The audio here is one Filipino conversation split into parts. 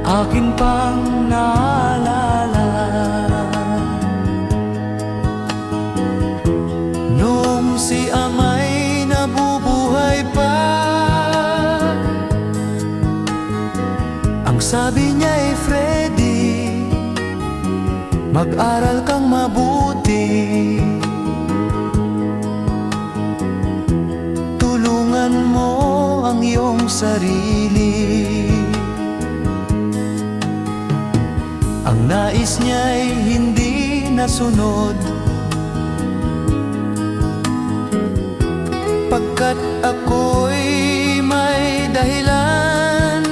Akin pang naalala noong si ama'y nabubuhay pa. Ang sabi niya ay Freddy, mag-aral kang mabuti, tulungan mo ang iyong sarili. Ang nais niya'y hindi nasunod, pagkat ako'y may dahilan.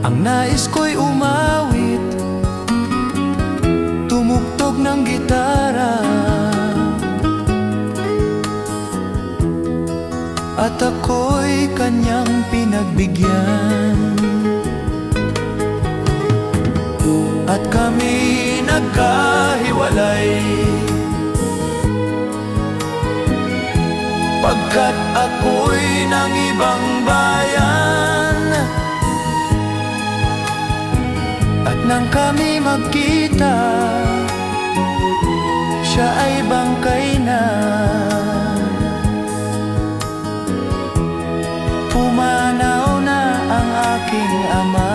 Ang nais ko'y umawit, tumugtog ng gitara, at ako'y kanyang pinagbigyan. At kami nagkahiwalay, pagkat ako'y ng ibang bayan. At nang kami magkita, siya ay bangkay na. Pumanaw na ang aking ama.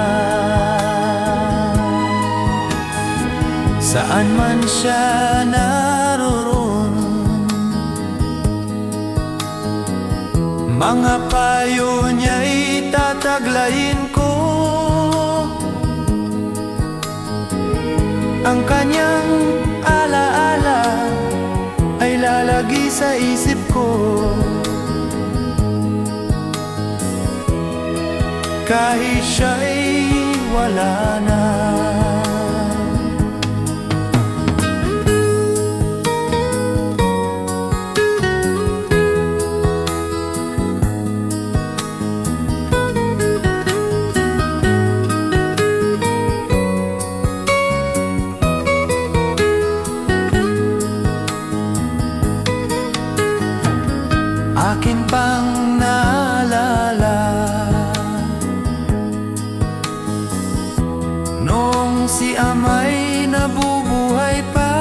Saan man siya naroon, mga payo niya'y tataglayin ko. Ang kanyang alaala ay lalagi sa isip ko, kahit siya'y wala na. Akin pang naalala noong si ama'y nabubuhay pa.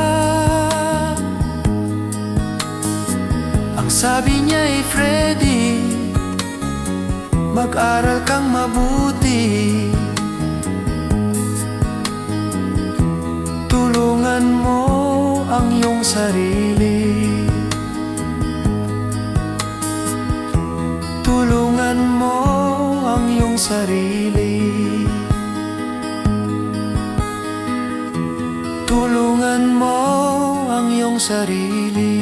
Ang sabi niya'y Freddy, mag-aral kang mabuti, tulungan mo ang iyong sarili. Tulungan mo ang iyong sarili. Tulungan mo ang iyong sarili.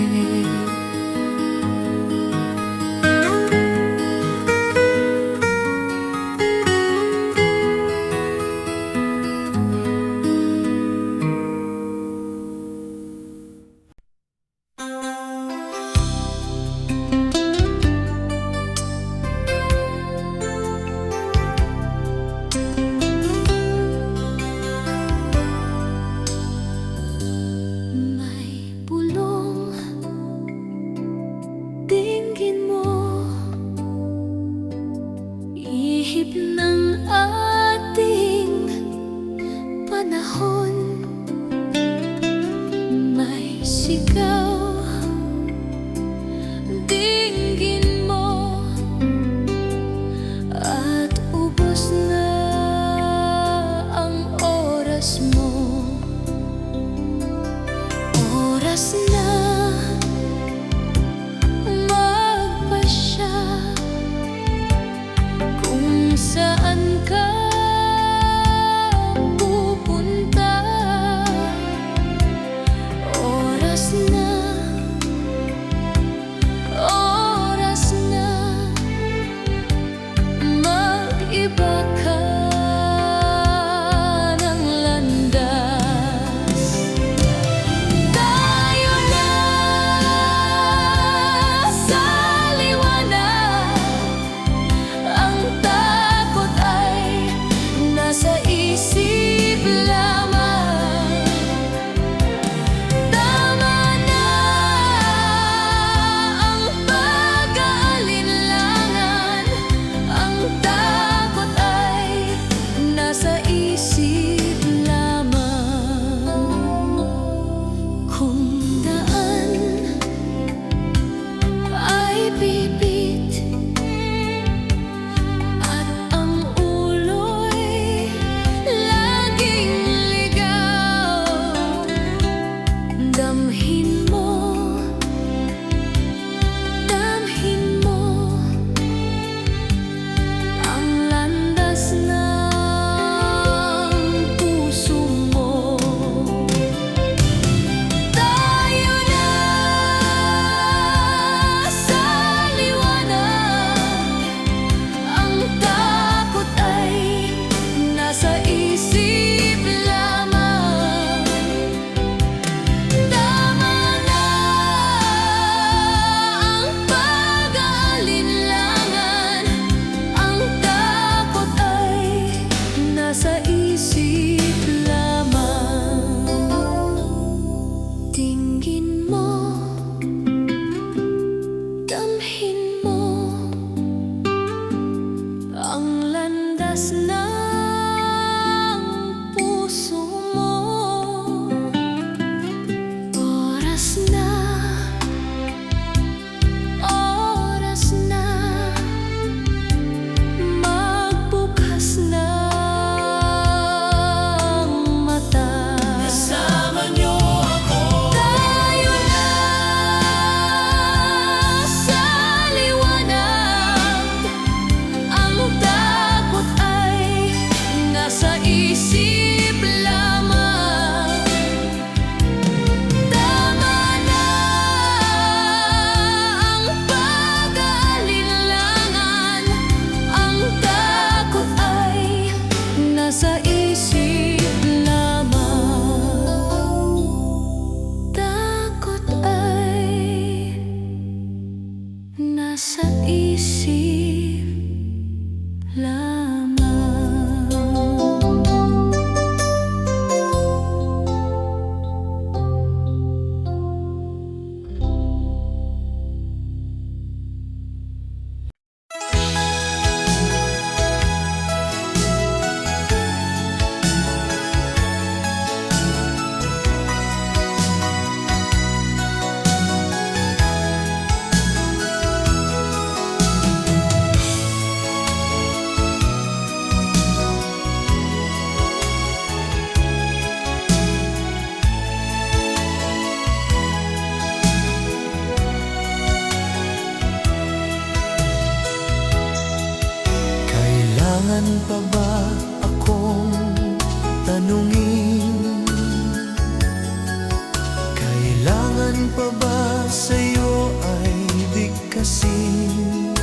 pa ba sa'yo ay bigkasin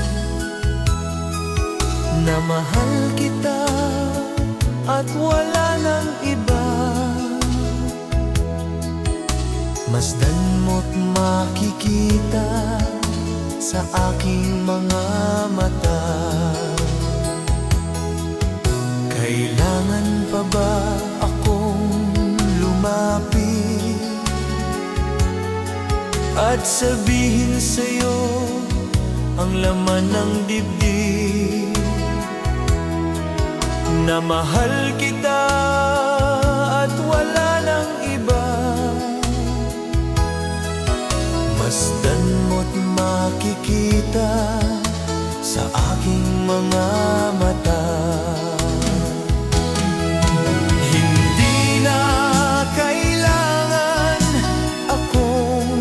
na mahal kita at wala nang iba? Masdan mo't makikita sa aking mga mata. Kailangan pa ba akong lumapit at sabihin sa'yo ang laman ng dibdib na mahal kita at wala nang iba? Masdan mo't makikita sa aking mga mata. Hindi na kailangan akong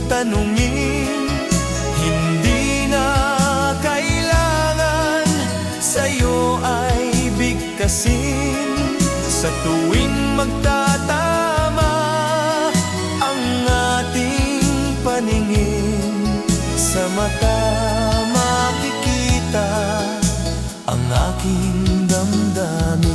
tanungin, hindi na kailangan sa'yo ay bigkasin. Sa tuwing magtatama ang ating paningin, sa mata makikita ang aking damdamin.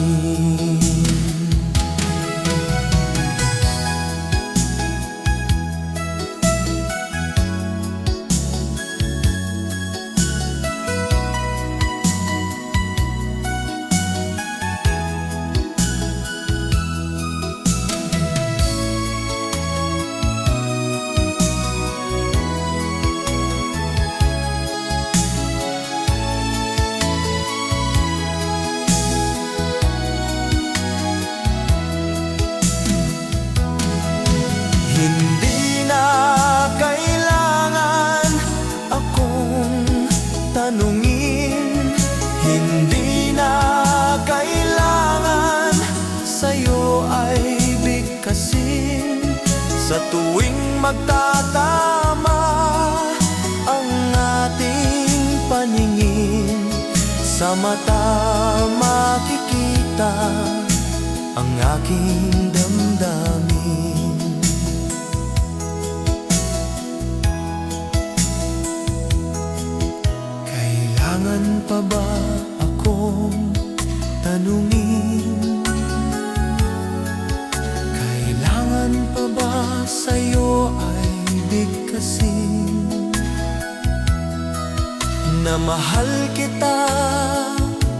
Hindi na kailangan akong tanungin, hindi na kailangan sa'yo ay bigkasin. Sa tuwing magtatama ang ating paningin, sa mata makikita ang aking damdamin. Kailangan pa ba akong tanungin? Kailangan pa ba sa'yo ay bigkasin na mahal kita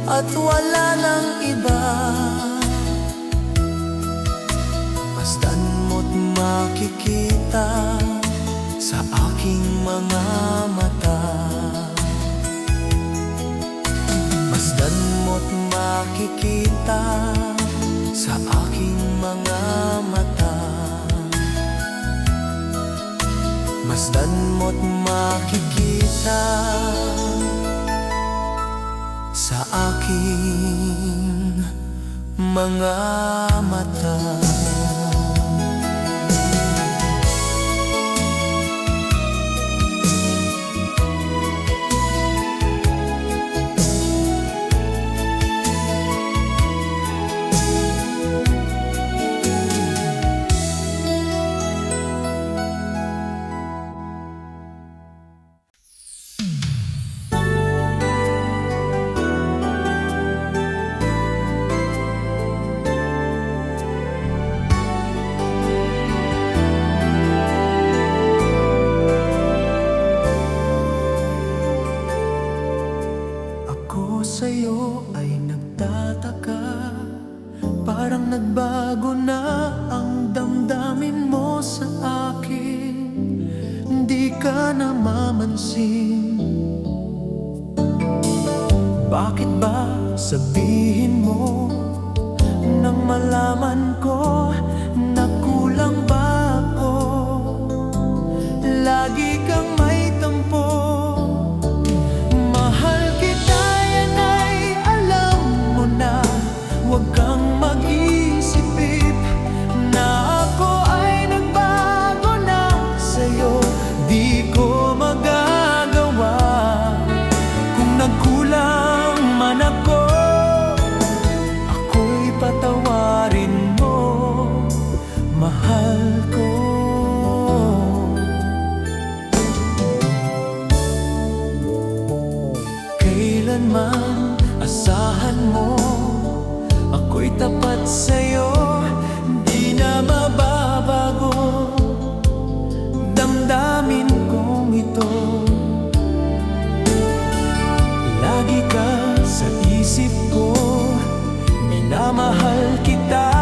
at wala nang iba? Masdan mo't makikita sa aking mga mata. Masdan mo't makikita sa aking mga mata. Masdan mo't makikita sa aking mga mata. Sa'yo ay nagtataka, parang nagbago na ang damdamin mo sa akin. Hindi ka namamansin. Bakit ba sabihin mo nang malaman ko na kulang ba ako? Lagi kang may tampo. Huwag kang mag-isip na ako ay nagbago na sa'yo. Di ko magagawa kung nagkulang man ako. Ako'y patawarin mo, mahal ko. tapat sa'yo, di na mababago. Damdamin kong ito, lagi ka sa isip ko. Minamahal kita,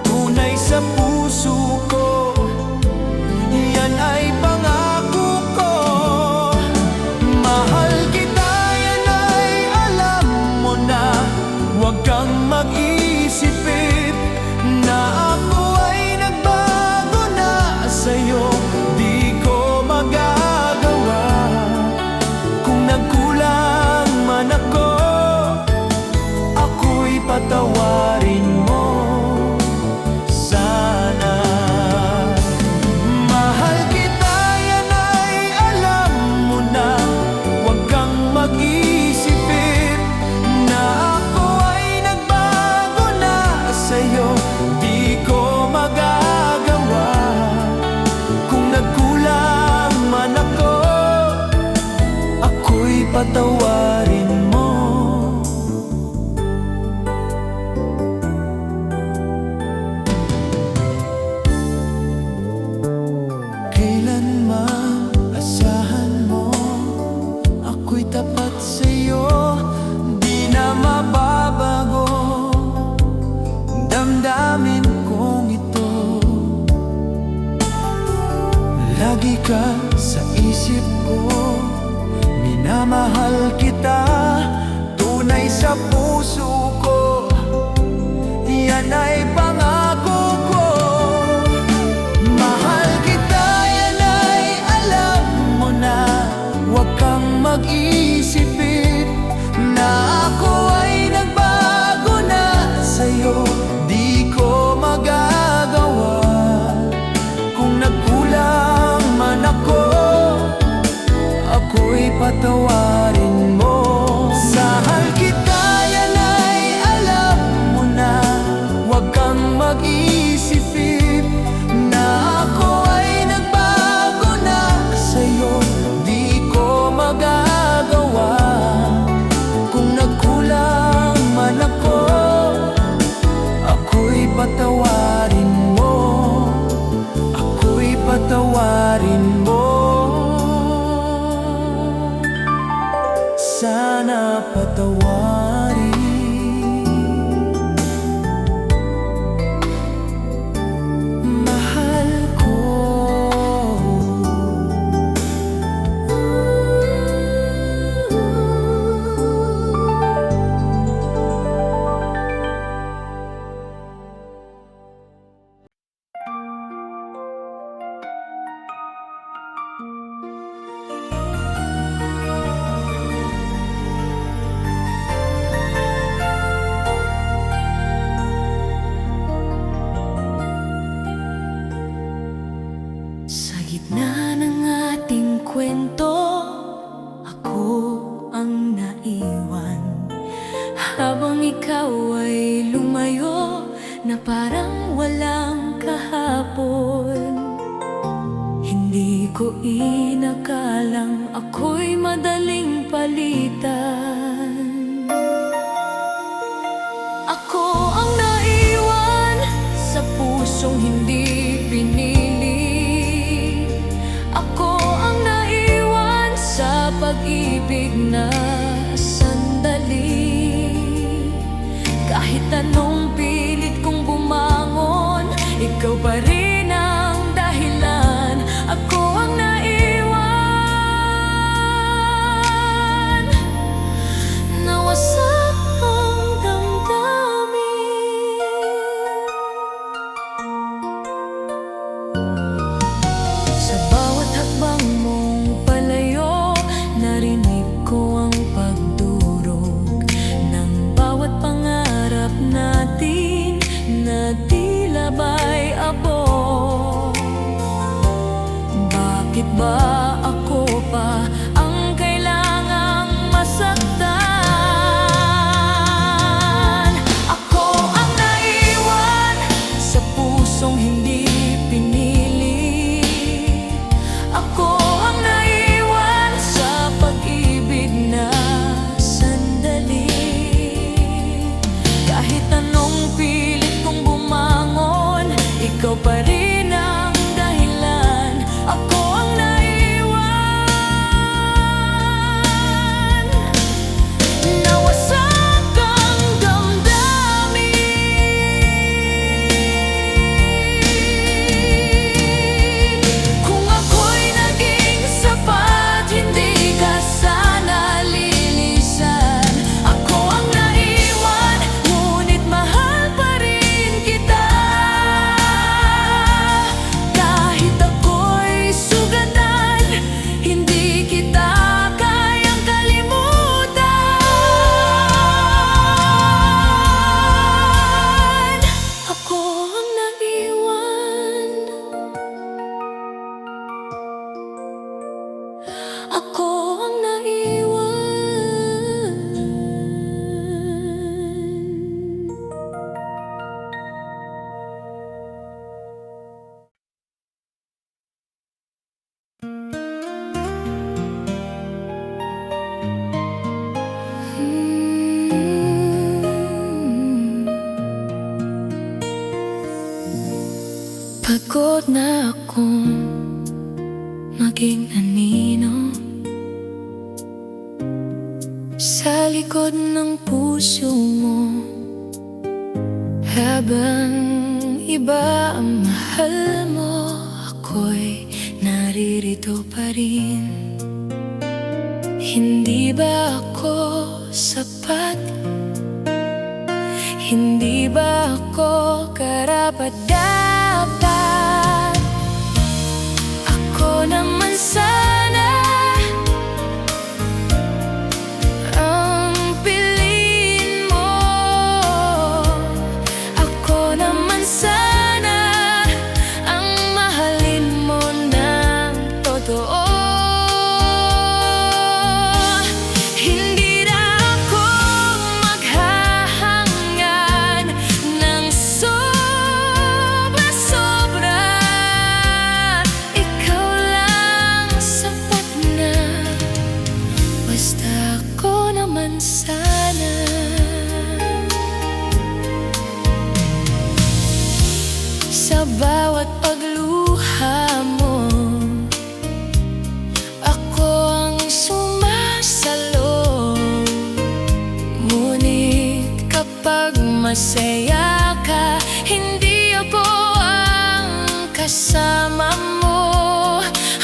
tunay sa puso ko. Yan ay pangako ko. Mahal kita, yan ay alam mo na. Huwag kang mag-isipin na ako ay nagbago na sa'yo. Di ko magagawa kung nagkulang man ako. Ako'y patawarin mo sana. Mahal kita, yan ay alam mo na. Huwag kang mag-isipin na ako ay nagbago na sa'yo. Di ko magagawa kung nagkulang man ako. Ako'y patawarin mo. Kailanman asahan mo, ako'y tapat sa'yo, di na mababago. Damdamin kong ito, lagi ka sa isip ko. Minamahal kita, tunay sa puso ko. Yan ay pangako ko. Mahal kita, yan ay alam mo na. Huwag kang mag-isipin na ako ay nagbago na sa'yo. Di ko magagawa kung nagkulang man ako. Ako'y patawarin mo. Mahal kita, yan ay alam mo na. Huwag kang mag-isipin na ako ay nagbago na sa'yo. Di ko magagawa kung nagkulang man ako. Ako'y patawarin mo. Ako'y patawarin mo. Sana patawarin. Mahal ko. Sa gitna ng ating kwento, ako ang naiwan. Habang ikaw ay lumayo na parang walang kahapon. Hindi ko inakalang ako'y madaling palitan. Ako ang naiwan sa pusong hindi pinili. Ako ang naiwan sa pag-ibig na sandali. Kahit anong pilit kong bumangon, ikaw pa rin ang dahilan. Ako ang naiwan, nawasak ang damdamin. Sa bawat hakbang mong palayo, narinig ko ang pagdurog ng bawat pangarap natin na tila ba'y abo. Bakit ba ako pa ang kailangang masaktan? Ako ang naiwan sa pusong hindi pinili. Ako ang naiwan sa pag-ibig na sandali. Kahit anong ako ang naiwan. Pagod na akong maging anino sa likod ng puso mo, habang iba ang mahal mo, ako'y naririto pa rin. Hindi ba ako sapat? Hindi ba ako karapat-dapat? Ako naman sana ang piliin mo. Ako naman sana ang mahalin mo ng totoo. Sana sa bawat pagluha mo, ako ang sumasalo. Ngunit kapag masaya ka, hindi ako ang kasama mo.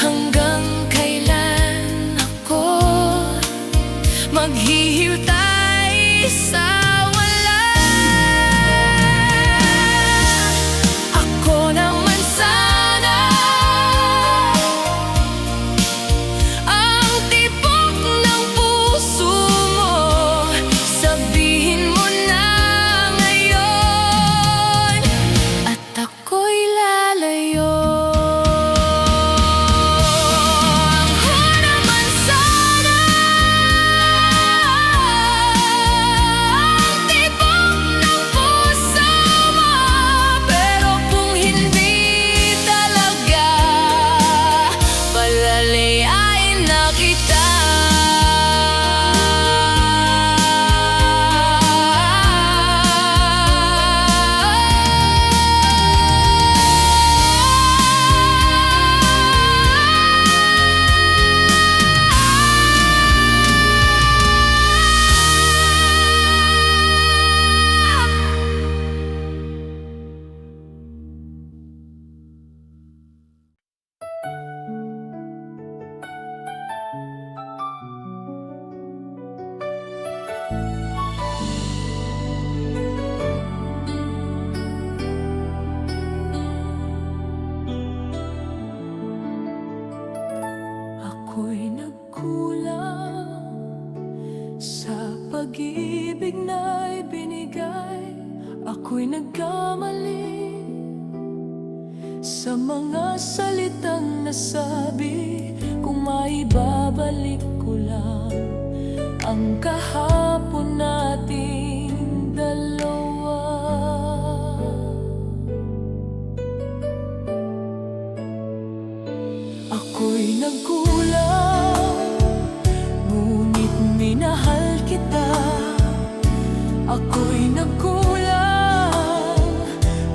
Hanggang kailan ako maghihintay sa wala? Ako naman sana ang tibok ng puso mo. Sabihin mo na ngayon at ako'y lalayo. Ako'y nagkulang sa pag-ibig na ibinigay. Ako'y nagkamali sa mga salitang nasabi. Kung maibabalik ko lang ang kahapon nating dalawa, ako'y nagkulang, ngunit minahal kita. Ako'y nagkulang,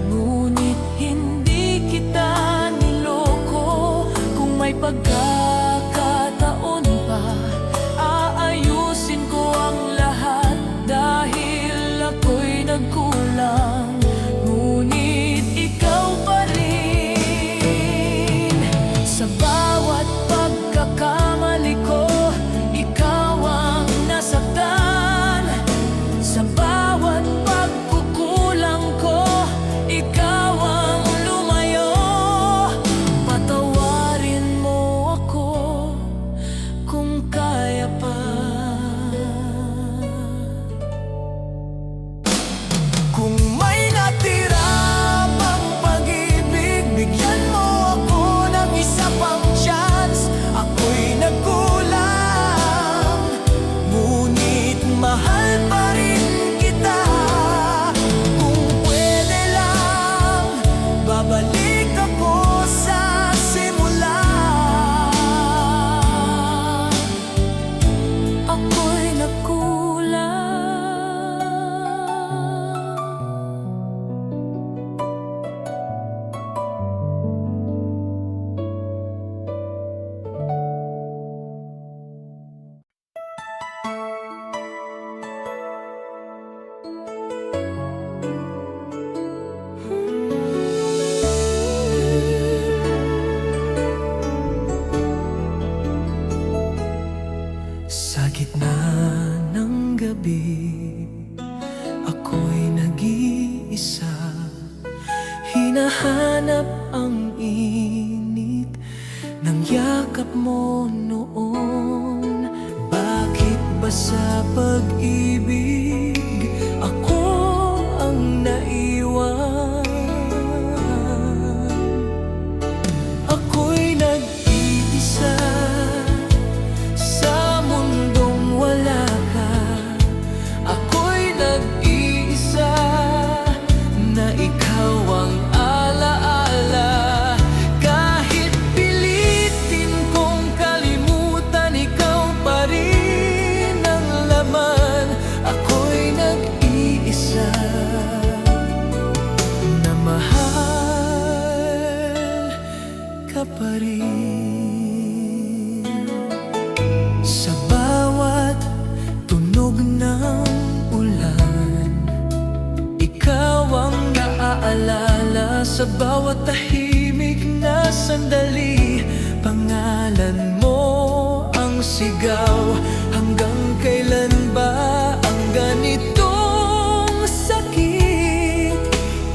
ngunit hindi kita niloko. Kung may pagkakataon pa, aayusin ko ang lahat. Dahil ako'y nagkulang, ngunit ikaw pa rin. Sa bawat pagkakamali ko, ikaw ang nasaktan. Sa bawat pagkukulang ko, ikaw ang lumayo. Patawarin mo gabi, ako'y nag-iisa. Hinahanap ang init ng yakap mo noon. Bakit ba sa pag-ibig ako ang naiwan? Ako'y nag-iisa sa mundong wala ka. Ako'y nag-iisa na ikaw ang alaala. Kahit pilitin kong kalimutan, ikaw pa rin ang laman. Ako'y nag-iisa na mahal ka pa rin. Sa bawat tunog ng ulan, ikaw ang naaalala. Sa bawat tahimik na sandali, pangalan mo ang sigaw. Hanggang kailan ba ang ganitong sakit?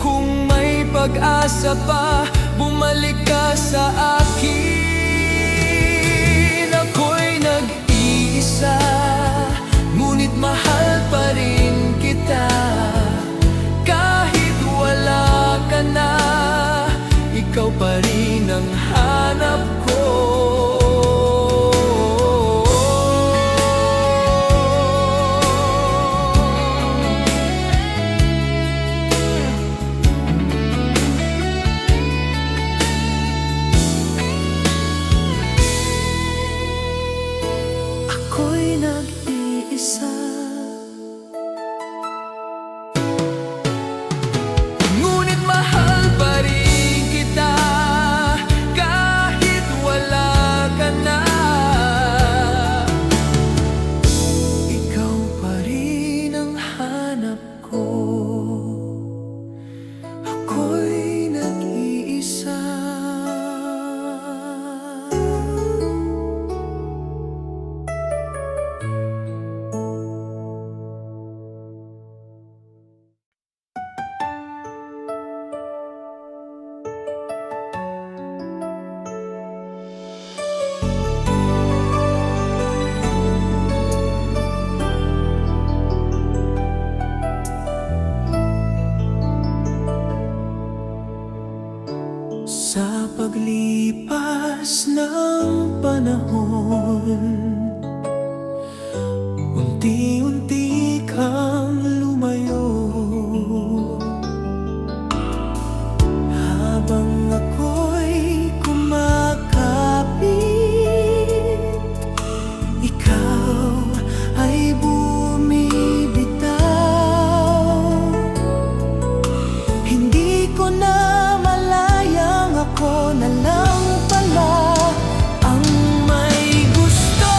Kung may pag-asa pa, bumalik ka sa akin. Ako'y nag-iisa, ngunit mahal pa rin kita. Kahit wala ka na, ikaw pa rin ang hanap ko. Ako'y nag-iisa, ngunit mahal pa rin kita. Kahit wala ka na, ikaw pa rin ang hanap ko. Ako'y nag-iisa. Sa paglipas ng panahon, unti-unti kang lumayo. Habang ako'y kumakapit, ikaw ay bumibitaw. Hindi ko na ako na lang pala ang may gusto.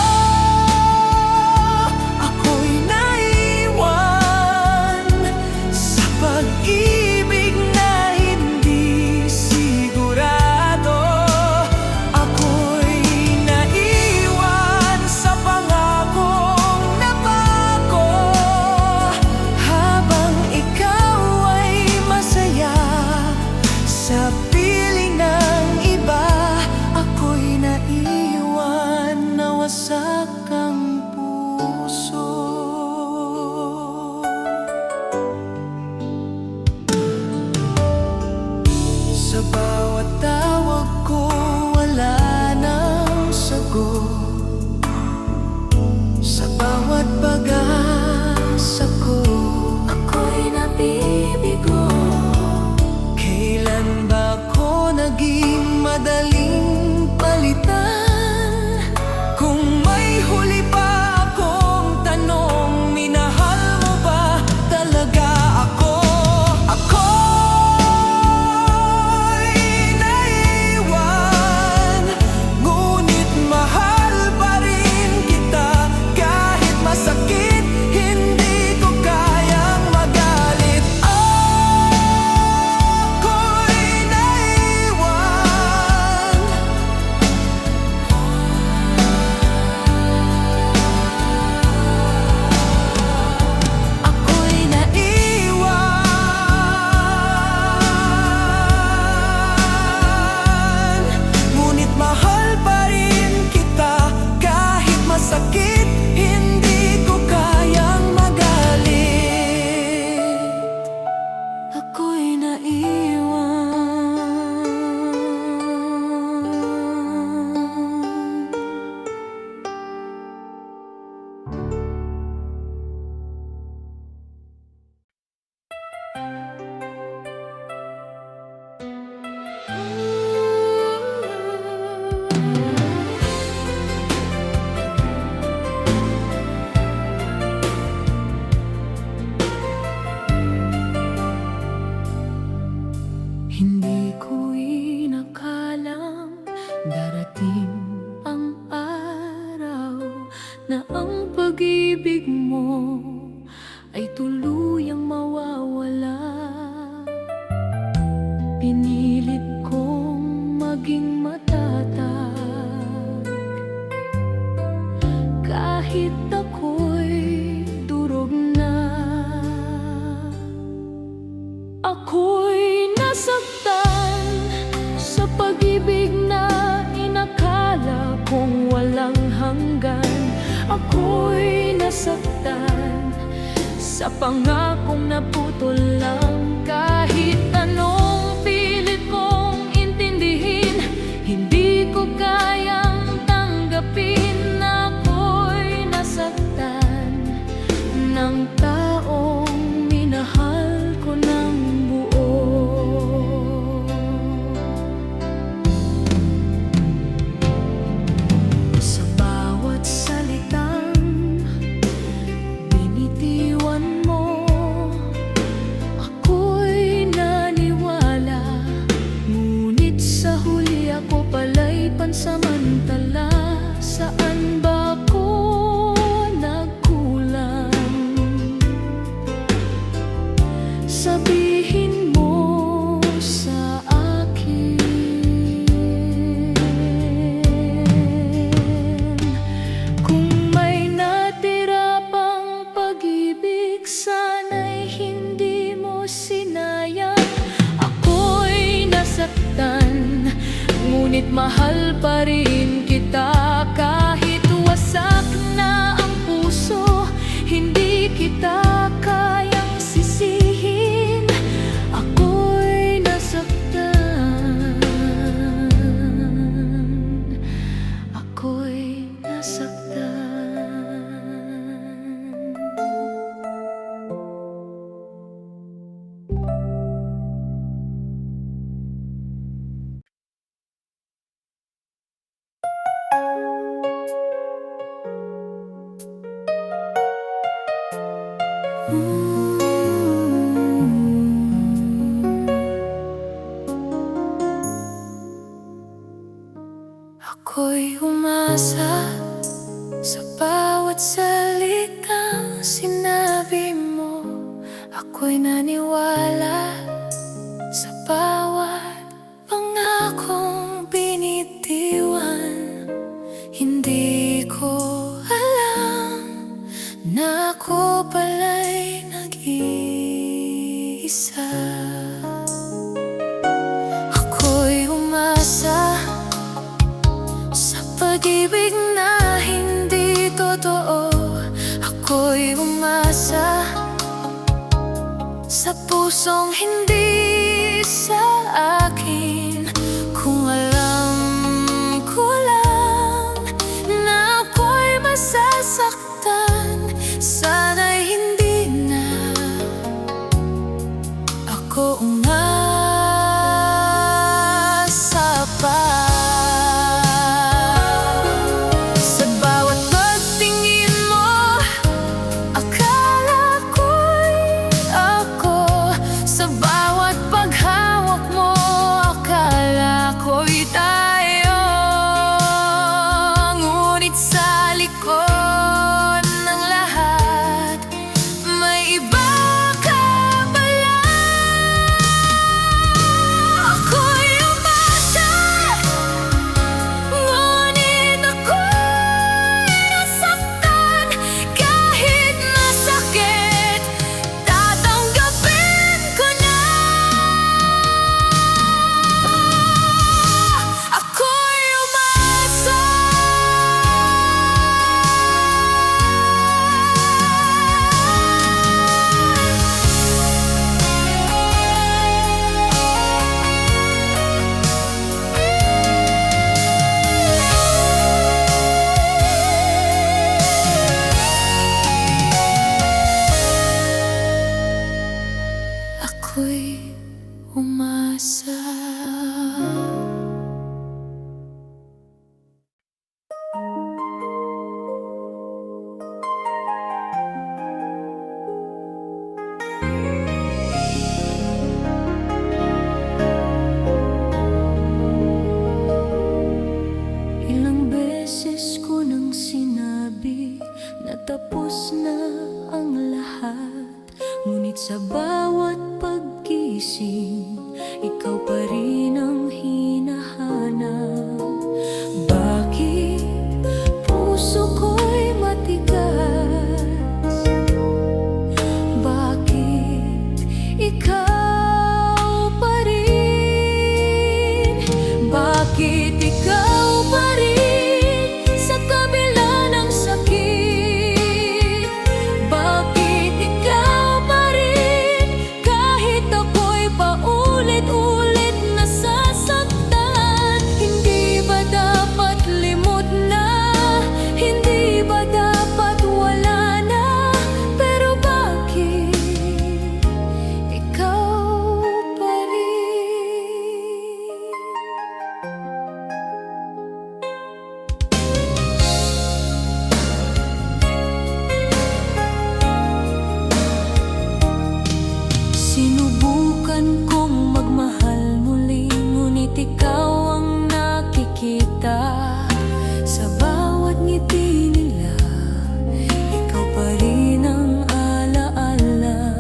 maging matatag. Kahit ako'y durog na, ako'y nasaktan sa pag-ibig na inakala kong walang hanggan. Ako'y nasaktan sa pangakong naputol lang. Kahit anong pilit kong intindihin, hindi ko kayang tanggapin. Ako'y nasaktan ng taong minahal ko ng buo. Sa bawat salitang binitiwan mo, ako'y naniwala. Ngunit sa huli ako pala'y pansamantala. Saan ba ako nagkulang? Sabihin mo sa akin. Kung may natira pang pag-ibig, sana'y hindi mo sinayang. Ako'y nasaktan, ngunit mahal pa rin kita. Kahit wasak na ang puso, hindi kita kayang sisihin. Ako'y nasaktan, ako'y nasaktan. Ako'y umasa sa bawat salitang sinabi mo. Ako'y naniwala sa bawat pangakong binitiwan. Hindi ko alam na ako pala'y nag-iisa. Ako'y umasa sa pag-ibig na hindi totoo. Ako'y umasa sa pusong hindi sa akin. Kung alam ko lang na ako'y masasaktan, sana'y hindi na ako umasa pa. Sa bawat pagtingin mo, akala ko'y ako. Sa bawat paghawak mo, akala ko'y tayo. Ngunit sa likod ng lahat, may iba ka pala. Ako'y umasa, ngunit ako'y nasaktan. Kahit masakit, tatanggapin ko na. Ako'y umasa. Ako'y umasa. Ilang beses ko nang sinabi na tapos na ang lahat. Ngunit sa bawat paggising, ikaw pa rin ang hinahanap. Bakit ikaw pa rin sa kabila ng sakit? Bakit ikaw pa rin kahit ako'y paulit-ulit nasasaktan? Hindi ba dapat limot na? Hindi ba dapat wala na? Pero bakit ikaw pa rin? Sinubukan kong magmahal muli, ngunit ikaw ang nakikita sa bawat ngiti nila. Ikaw pa rin ang alaala.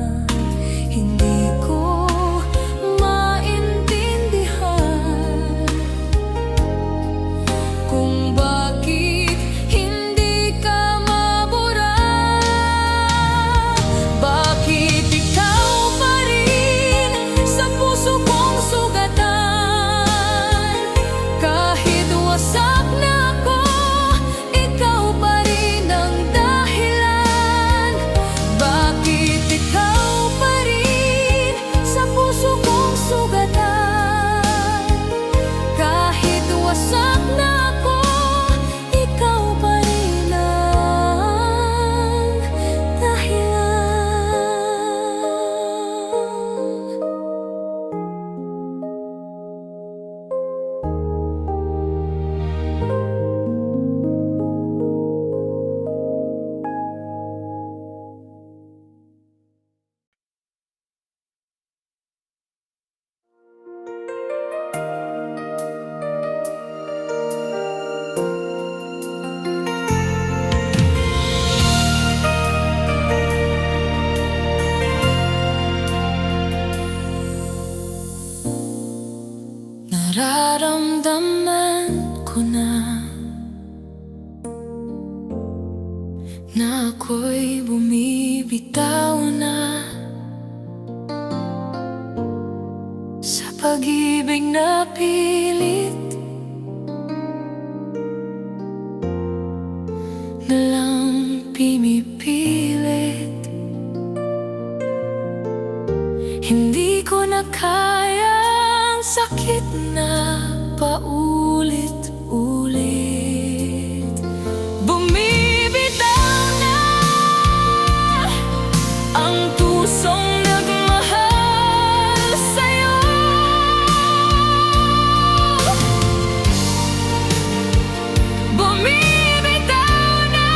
Hindi ko maintindihan kung bakit hindi ka mabura. Bakit ikaw pa rin sa puso kong sugatan? Kahit wasak na ako, ikaw pa rin ang dahilan. Bakit ikaw pa rin sa puso kong sugatan? Kahit wasak na ako, ikaw pa rin ang dahilan. Nararamdaman ko na ako'y bumibitaw na sa pag-ibig na pilit na lang pinipilit. Hindi ko na kaya ang sakit na paulit-ulit. Bumibitaw na ang pusong nagmahal sa'yo. Bumibitaw na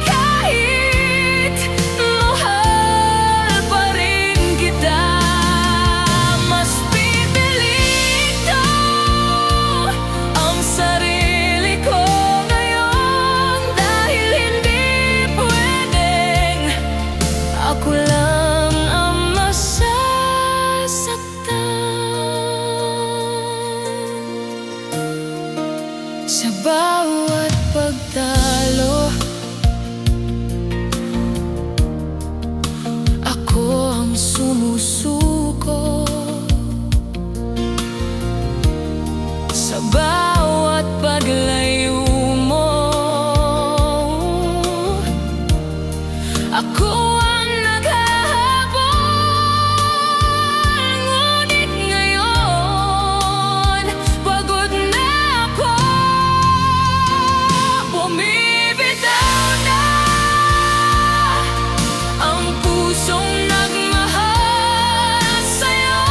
kahit mahal pa rin kita. Mas pipiliin ko ang sarili ko ngayon, dahil hindi pwedeng ako lang ang masasaktan. Sa bawat pagtalo, ako ang sumusuko. Sa bawat paglayo mo, ako ang naghahabol. Ngunit ngayon, pagod na ako. Bumibitaw na ang pusong nagmahal sa'yo.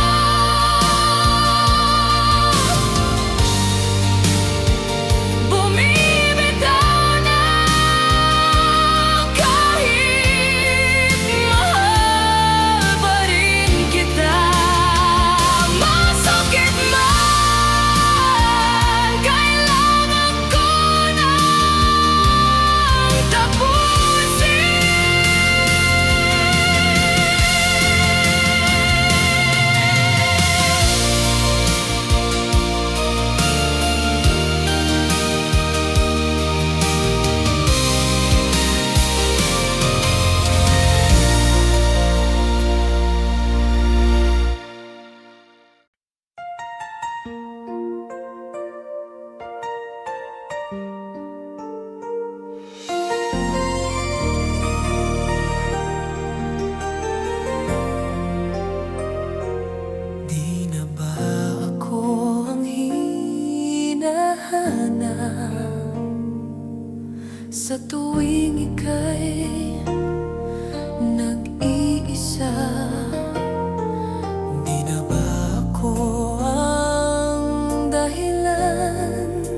Sa tuwing ika'y nag-iisa, Di na ba ako ang dahilan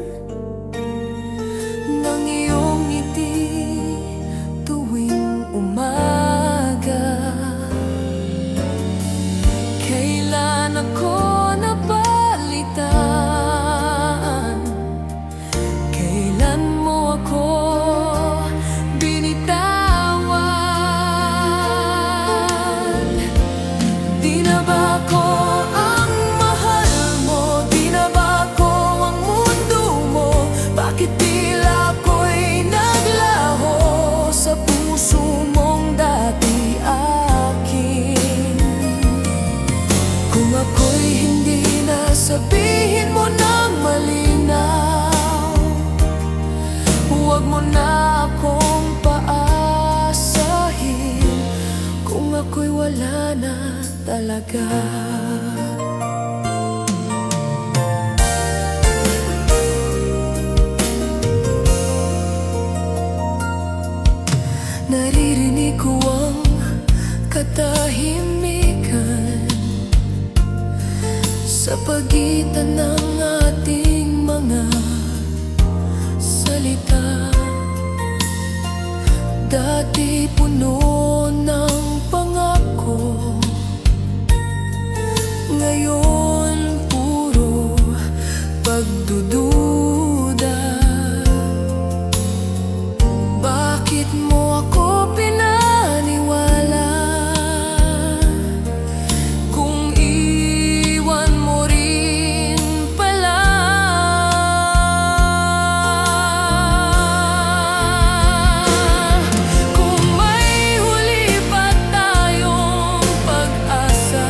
ng iyong ngiti tuwing umaga? Kailan ako napalitan? Kailan mo ako binitawan? Di na ba ako ang mahal mo? Di na ba ako ang mundo mo? Bakit tila ako'y naglaho sa puso mong dati akin? Kung ako'y hindi na, sabihin mo ng malinaw. Huwag mo na akong paasahin kung ako'y wala na talaga. Naririnig ko ang katahimikan sa pagitan ng ating mga salita. Dati puno ng pangako, ngayon puro pagdududa. Bakit mo ako pinaniwala kung iwan mo rin pala? Kung may huli pa tayong pag-asa,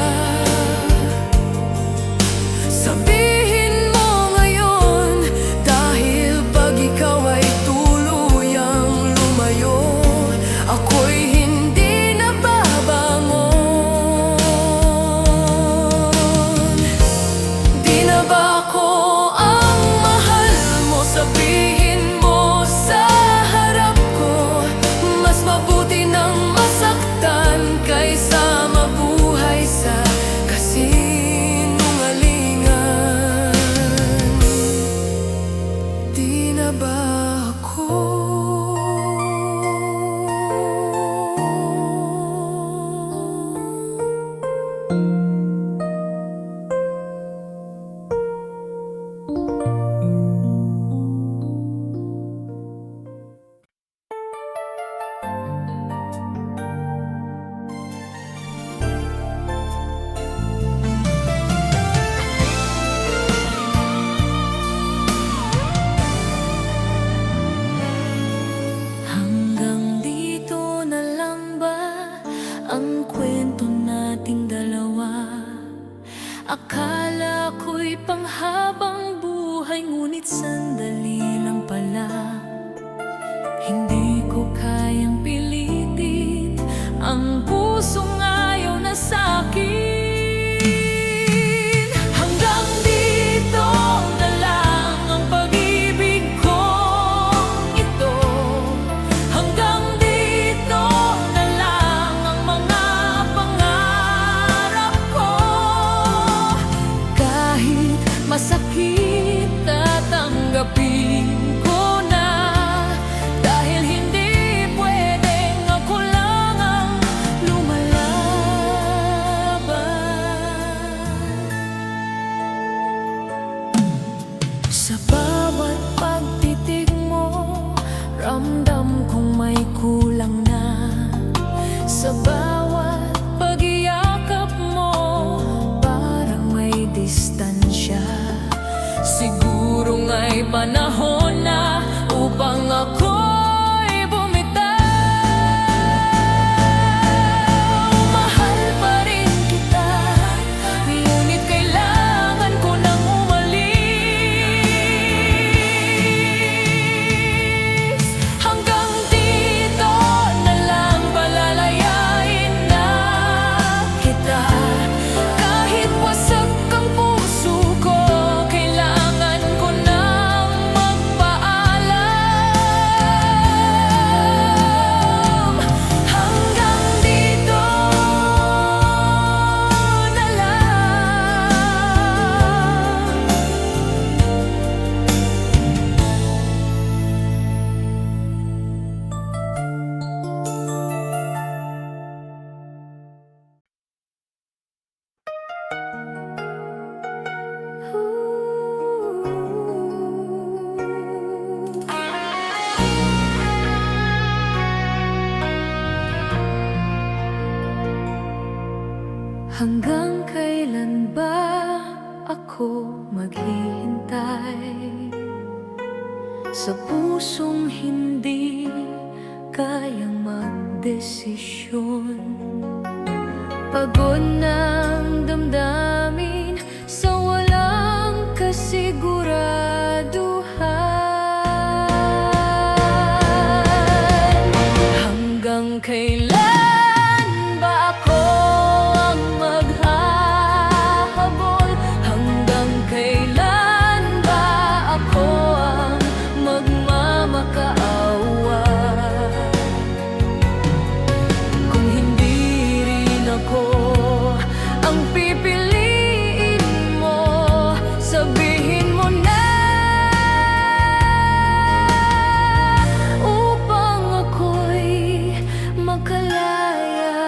sabihin mo ngayon. Dahil pag ikaw ay tuluyang lumayo, ako'y hindi na babangon. Di na ba ako ang mahal mo? Sabihin mo sa harap ko. Mas mabuti nang masaktan kaysa mabuhay sa kasinungalingan. Di na ba ako hanggang dito na lang ba ang kwento nating dalawa? Akala ko'y panghabang buhay, ngunit sandali lang pala. Hindi ko kayang pilitin ang pusong ayaw na sa'kin. Hanggang dito na lang ang pag-ibig kong ito. Hanggang dito na lang ang mga pangarap ko. Kahit masakit, tatanggapin ko na. Dahil hindi pwedeng ako lang ang lumalaban. Sa bawat pagtitig mo, ramdam kong may kulang na. Sa bawat pag-iyakap mo, parang may distansya. Siguro nga'y panahon na upang ako'y bumitaw. Mahal pa rin kita, ngunit kailangan ko nang umalis. Hanggang dito na lang, palalayain na kita. Kahit wasak ang puso ko, kailangan ko nang magpaalam. Hanggang kailan ba ako maghihintay sa pusong hindi kayang magdesisyon? Pagod ng damdamin sa walang kasiguraduhan. Hanggang kailan ba ako ang maghahabol? Hanggang kailan ba ako ang magmamakaawa? Kung hindi rin ako ang pipiliin mo, sabihin mo na upang ako'y makalaya.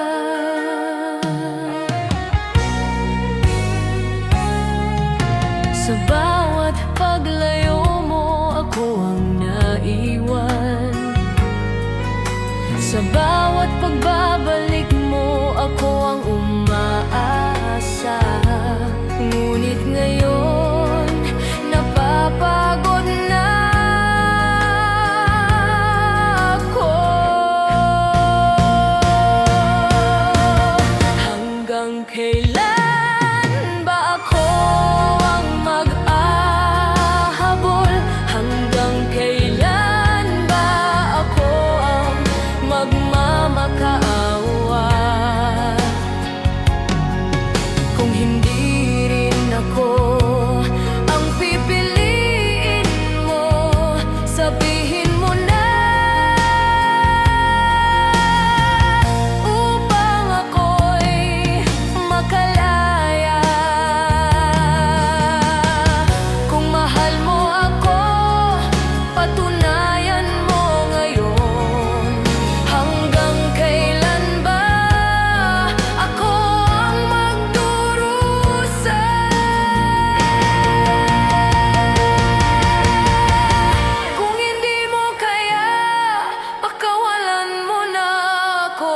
Sa bawat paglayo mo, ako ang naiwan. Sa bawat pagbabalik mo, ako ang umaasa. Ngunit ngayon, napapagod na ako. Hanggang kailan ba ako ang mag-ahabol? Hanggang kailan ba ako ang magmamakaawa? Kung hindi rin ako ang pipiliin mo, sabihin mo na upang ako'y makalaya. Kung mahal mo ako, patunayan mo ngayon. Hanggang kailan ba ako ang magdurusa? Kung hindi mo kaya, pakawalan mo na ako.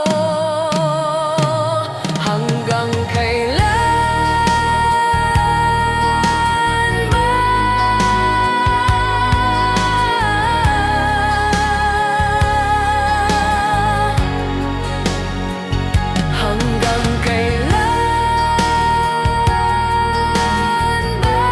Hanggang kailan ba? Hanggang kailan ba?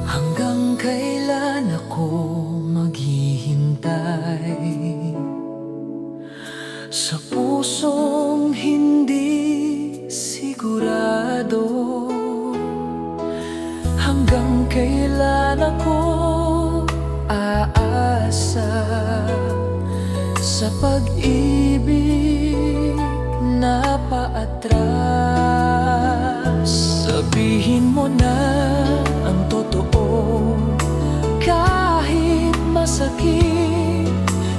Hanggang kailan ako maghihintay sa pusong hindi sigurado? Hanggang kailan ako aasa sa pag-ibig na paatras? Sabihin mo na ang totoo kahit masakit.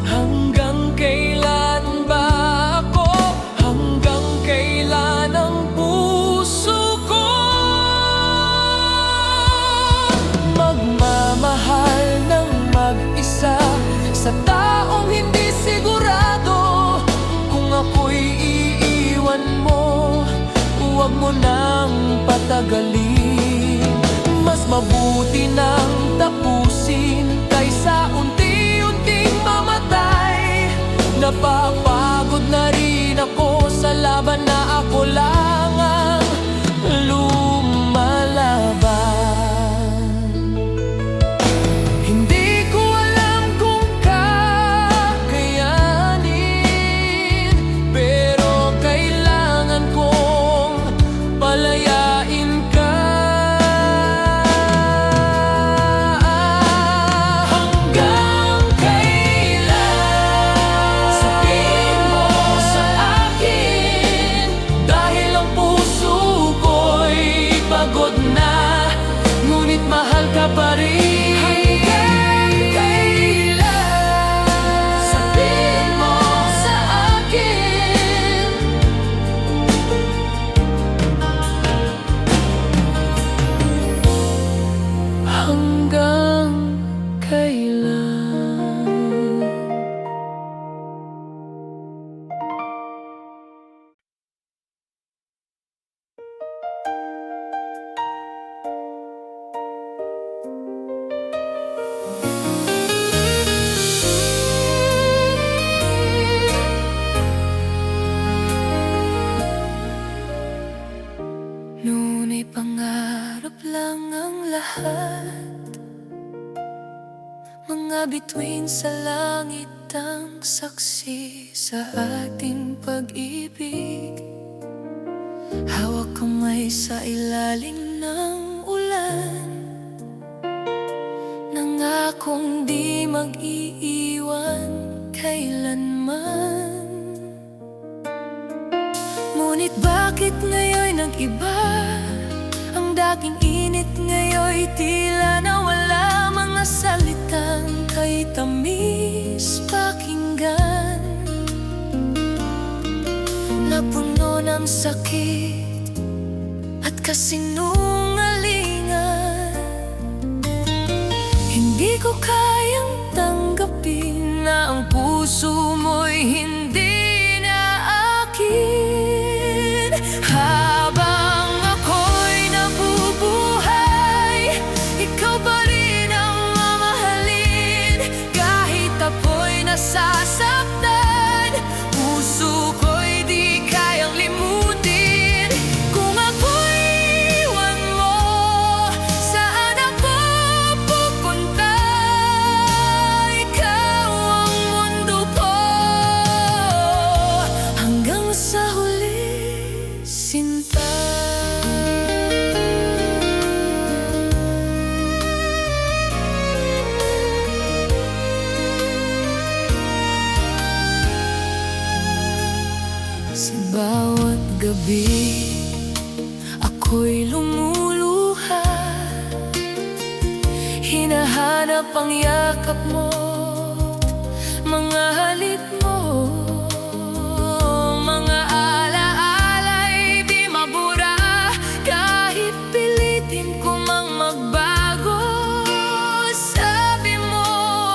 Hanggang kailan ba ako? Hanggang kailan ang puso ko magmamahal ng mag-isa sa taong hindi sigurado? Kung ako'y iiwan mo, huwag mo nang patagalin. Mas mabuti nang tapusin kaysa unti-unting mamatay. Napapagod na rin ako sa laban na ako lang ang lumalaban. Hindi ko alam kung kakayanin, pero kailangan kong palayain ka. hanggang kailan. Noon ay pangarap lang ang lahat, mga bituin sa langit ang saksi sa ating pag-ibig. Hawak kamay sa ilalim ng ulan, nangakong di mag-iiwan kailanman. Ngunit bakit ngayon nag-iba? Ang dating init ngayon tila nawala, mga salitang kay tamis pakinggan, napuno ng sakit at kasinungalingan. Hindi ko kayang tanggapin na ang puso mo'y hindi na akin. Habang ako'y nabubuhay, ikaw pa rin ang mamahalin. Kahit ako'y nasasaktan, puso ko'y di kayang limutin. Kung ako'y iwan mo, saan ako pupunta? Ikaw ang mundo ko, hanggang sa huli, sinta. Sa bawat gabi, ako'y lumuluha, hinahanap ang yakap mo, mga halik mo, mga alaala'y di mabura. Kahit pilitin ko mang magbago, sabi mo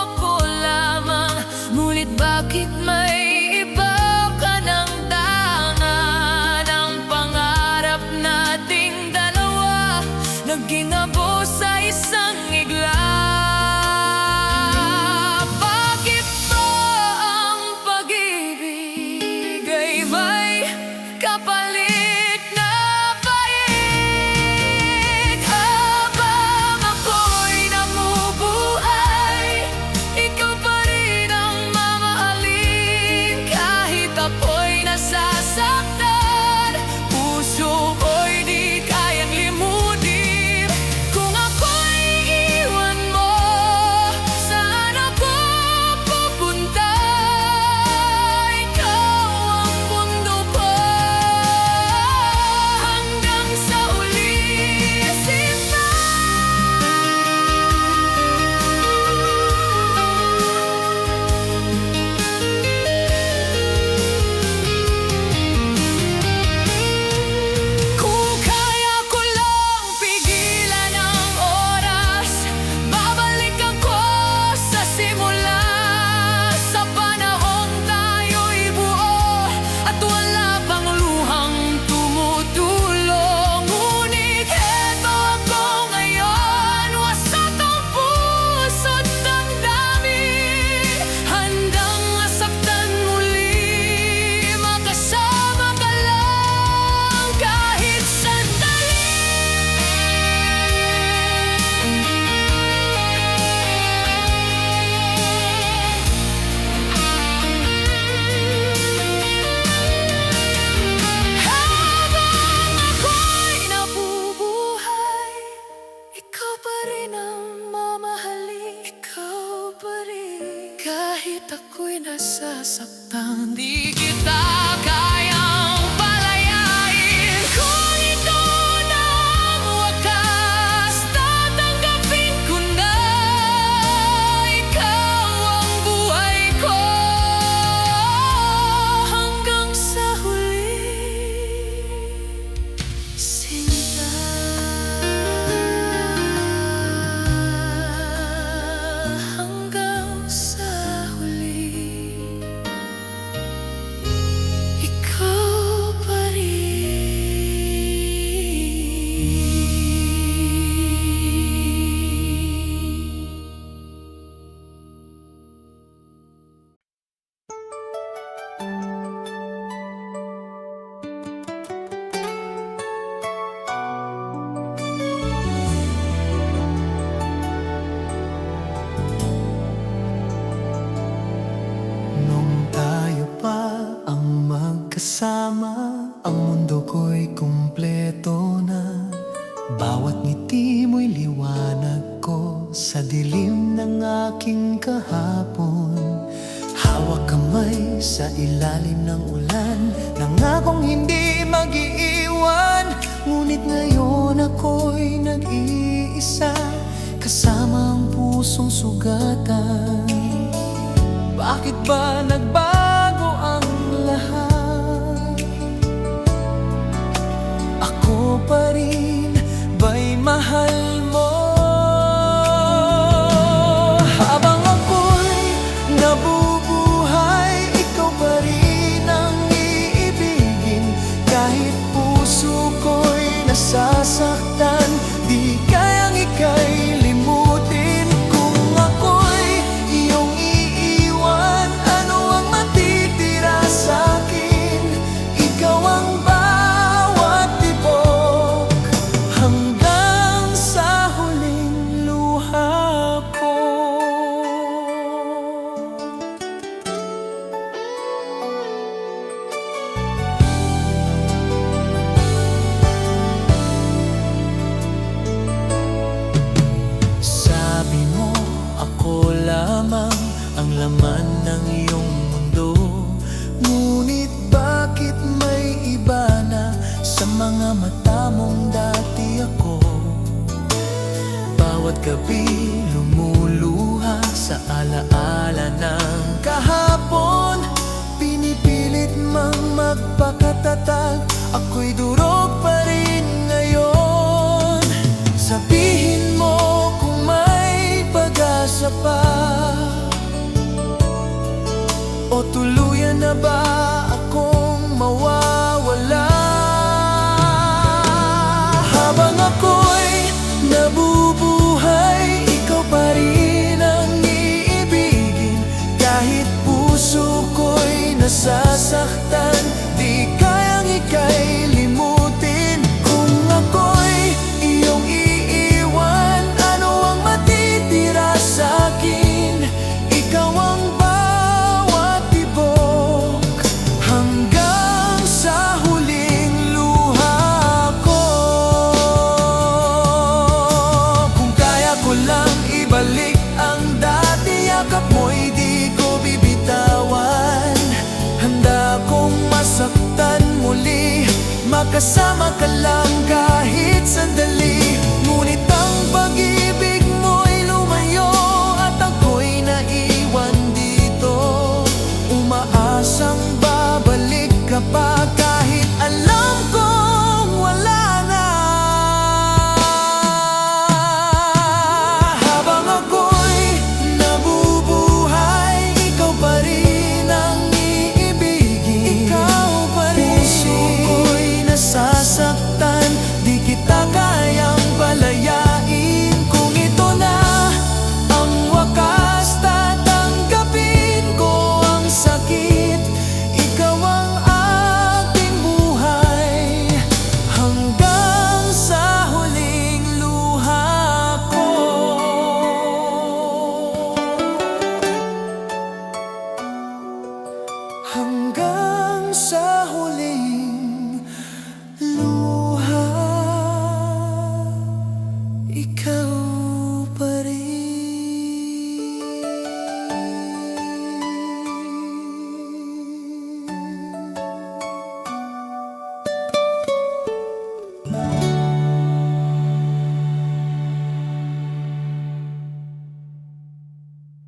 ako lamang. Ngunit bakit may iba ka ng tangan? Ang pangarap nating dalawa nagginabo sa isang igla. Bakit ba ang pag-ibig ay may kapalit na bait? Habang ako'y namubuhay, ikaw pa rin ang mamahalin. Kahit ako'y nasasaktan, puso ko'y di kayang limutin. Kung ako'y iwan mo, saan ako pupunta? Ikaw ang mundo ko, hanggang sa huli, sinta. Kung kaya ko lang pigilan ang oras, babalik ako sa simula. Sa panahong tayo'y buo at wala pang luhang tumutulong. Ngunit eto ako ngayon, wasak ang puso't damdamin. Handang masaktan muli, makasama ka lang kahit sandali. Habang ako'y nabubuhay, ikaw pa rin ang mamahalin. Ikaw pa rin. Kahit ako'y nasasaktan, di kita kayang palayain. Kung ito na ang wakas, tatanggapin ko na. Ikaw ang buhay ko, hanggang sa huli, sinta. kasama, ang mundo ko'y kumpleto na. Bawat ngiti mo'y liwanag ko sa dilim ng aking kahapon. Hawak kamay sa ilalim ng ulan, nangakong hindi mag-iiwan. Ngunit ngayon ako'y nag-iisa, kasama ang pusong sugatan. Bakit ba nagbago ang lahat? Ako pa rin ba'y mahal mo? Habang ako'y nabubuhay, ikaw pa rin ang iibigin. Kahit puso ko'y nasasaktan, di kayang ika'y limutin. Kung ako'y iyong iiwan, ano ang matitira sa'kin? Ikaw ang bawat tibok hanggang sa huling luha ko. Sabi mo, ako lamang ang laman ng iyong mundo. Ngunit bakit may iba na sa mga mata mong dati ako? Bawat gabi lumuluha sa alaala ng kahapon. Pinipilit mang magpakatatag, ako'y durog pa rin ngayon. Sabihin